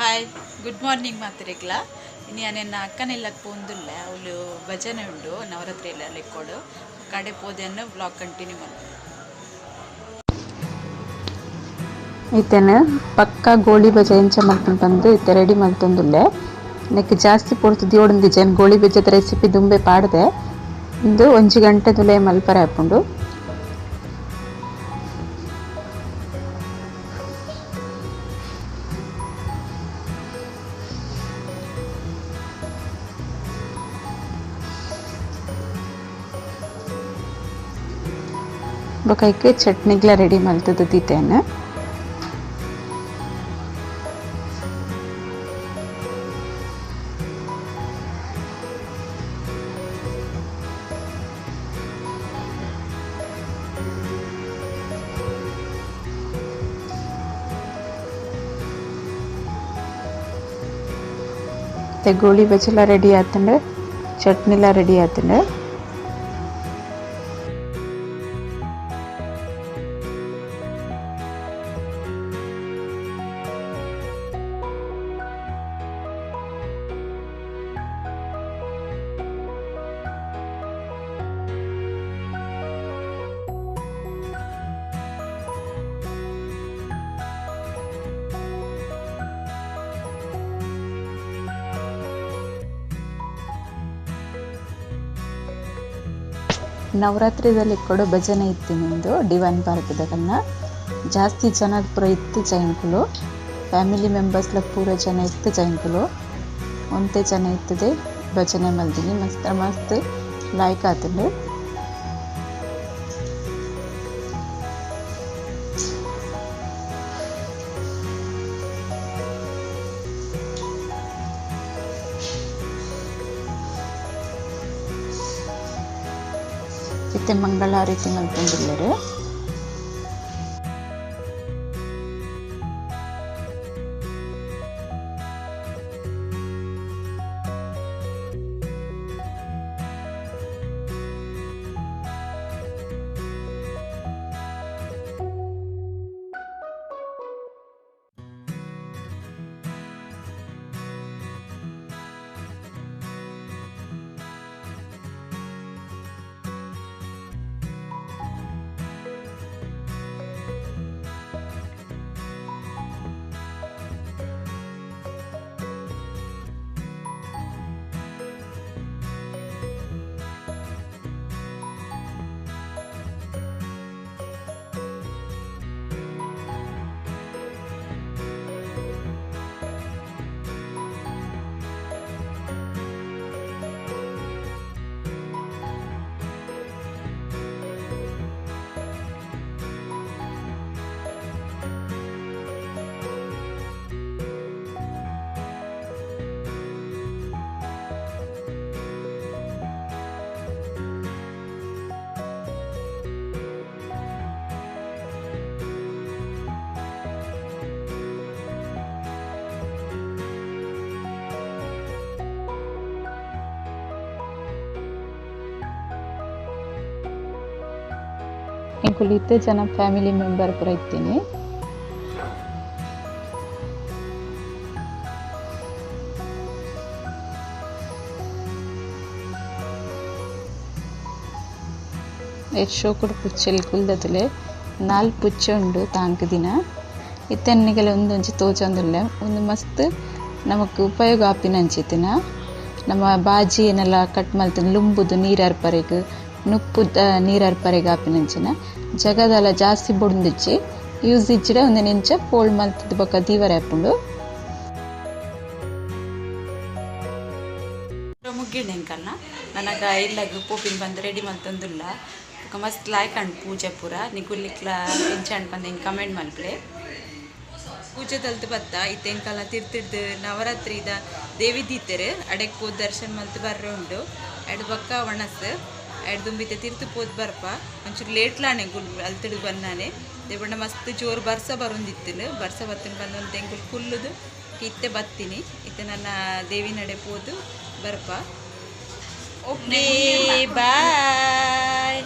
Hi good morning ಮಾತ್ರೆಗ್ಲ ಇನ್ನು ನನ್ನ ಅಕ್ಕನೆಲ್ಲಕ್ಕೆ ಪೋಂದುಲ್ಲ ಅವಳು ಭಜನೆ ಉಂಡು ನವರಾತ್ರಿ ಎಲ್ಲ ಲೆಕ್ಕೋಡು ಕಡೆ ಪೋದೆಯನ್ನು ಬ್ಲಾಗ್ ಕಂಟಿನ್ಯೂ ಮಾಡಿ ಇತ್ತೇನೆ ಪಕ್ಕ ಗೋಳಿ ಬಜೆ ಎಂಚ ಮಲ್ಪನ್ ಬಂದು ಇತ್ತೆ ರೆಡಿ ಮಲ್ತೊಂದುಲ್ಲೆ ನೆಕ್ ಜಾಸ್ತಿ ಪೊರ್ತು ದಿಯೋಡು ಡಿಜೈನ್ ಗೋಳಿ ಬಜೆದ ರೆಸಿಪಿ ದುಂಬೆ ಪಾಡ್ದೆ ಇಂದು 1 ಗಂಟೆ ದುಲೆ ಮಲ್ಪರೆ ಹಾಕೊಂಡು ಬೊಕೈಕೆ ಚಟ್ನಿಗ್ಲ ರೆಡಿ ಮಲ್ತದ್ದು ದೀತೇನೆ ಗೋಳಿ ಬಜೆಲ್ಲ ರೆಡಿ ಆತಂಡೆ ಚಟ್ನಿಲ ರೆಡಿ ಆತಂಡೆ ನವರಾತ್ರಿದಲ್ಲಿ ಕೊಡೋ ಭಜನೆ ಇತ್ತು ನಿಮ್ಮದು ಡಿವೈನ್ ಪಾರ್ಕ್ದಾಗನ್ನ ಜಾಸ್ತಿ ಜನ ಪೂರ ಇತ್ತು ಜೈನ್ಕುಲು ಫ್ಯಾಮಿಲಿ ಮೆಂಬರ್ಸ್ಲ ಪೂರ ಜನ ಇತ್ತು ಜೈನ್ಕುಲು ಒಂದೇ ಜನ ಇತ್ತದೆ ಭಜನೆ ಮಲ್ದಿನಿ ಮಸ್ತ್ ಮಸ್ತ್ ಲಾಯ್ಕ್ ಆತಂಡು ಇತ್ತೆ ಮಂಗಳಾರತಿ ಮಲ್ಪೊಂದುಲ್ಲೆರ್ ಇಂಕುಲಿತ್ತೆ ಜನ ಫ್ಯಾಮಿಲಿ ಮೆಂಬರ್ ಪೂರ ಇತ್ತೀನಿ ಎಷ್ಟೋ ಕೂಡ ಪುಚ್ಚೆಲ್ ಕುಲ್ದತಲೆ 4 ಪುಚ್ಚೆ ಉಂಡು ತಾಂಕ್ ದಿನ ಇತ್ತೆನ್ನಿಗೆಲ್ಲ ಒಂದೊಂಜಿ ತೋಜೊಂದುಲ್ಲೆ ಒಂದು ಮಸ್ತ್ ನಮಕ್ ಉಪಯೋಗ ಆಪಿನಂಚಿತ್ತಿನ ನಮ್ಮ ಬಾಜಿ ಏನೆಲ್ಲ ಕಟ್ ಮಲ್ತಿನ ಲುಂಬುದು ನೀರರ್ಪರೆಗ್ ನುಪ್ಪುದ ನೀರರ್ಪರೆಗ್ ಆಪಿನಂಚಿನ ಜಗದಲ್ಲ ಜಾಸ್ತಿ ಬೊಡ್ದಿಚ್ಚಿ ಯೂಸ್ ಇಚ್ಚಿಡ ಒಂದು ನಿಂಚ ಪೋಳ್ ಮಲ್ತಿದ್ ಬೊಕ ದೀವರ ಆಪುಂಡು ಮುಗ್ಗಿಡ್ನೆಂಕಲ್ನ ನನಗ ಇಲ್ಲಾಗ ಪೋಪಿನ್ ಬಂದು ರೆಡಿ ಮಲ್ತೊಂದುಲ್ಲ ಮಸ್ತ್ ಲಾಯ್ಕ್ ಅಂಡ್ ಪೂಜೆ ಪೂರ ನಿಗುಲಿಕ್ಲ ಎಂಚ ಅನ್ಪಂದು ಹೆಂಗೆ ಕಮೆಂಟ್ ಮಲ್ಪಲೆ ಪೂಜೆ ತಲ್ತು ಬತ್ತ ಇತ್ತೆಂಕಲ್ನ ತಿರ್ತಿಡ್ದು ನವರಾತ್ರಿದ ದೇವಿ ದೀತೆರ್ ಅಡೆಕ್ ಪೋದ್ ದರ್ಶನ ಮಲ್ತು ಬರ್ರೆ ಉಂಡು ಎಡ್ ಬಕ್ಕ ಒಣಸ್ ಎಡ್ ದುಂಬಿತೆ ತಿರ್ತು ಪೋದ್ ಬರ್ಪ ಒಂಚೂರು ಲೇಟ್ಲಾನೆ ಗುಲ್ ಅಲ್ತಿಡು ಬನ್ನಾನೆ ದೇವಣ್ಣ ಮಸ್ತ್ ಜೋರು ಬರ್ಸ ಬರೊಂದಿತ್ತು ಬರ್ಸ ಬತ್ತಿನ ಬಂದೊಂದು ತೆಂಗುಲ್ ಕುಲ್ಲುದು ಇತ್ತೆ ಬತ್ತೀನಿ ಇತ್ತೆ ನನ್ನ ದೇವಿ ನಡೆ ಪೋದು ಬರ್ಪ ಓಕೆ ಬಾಯ್.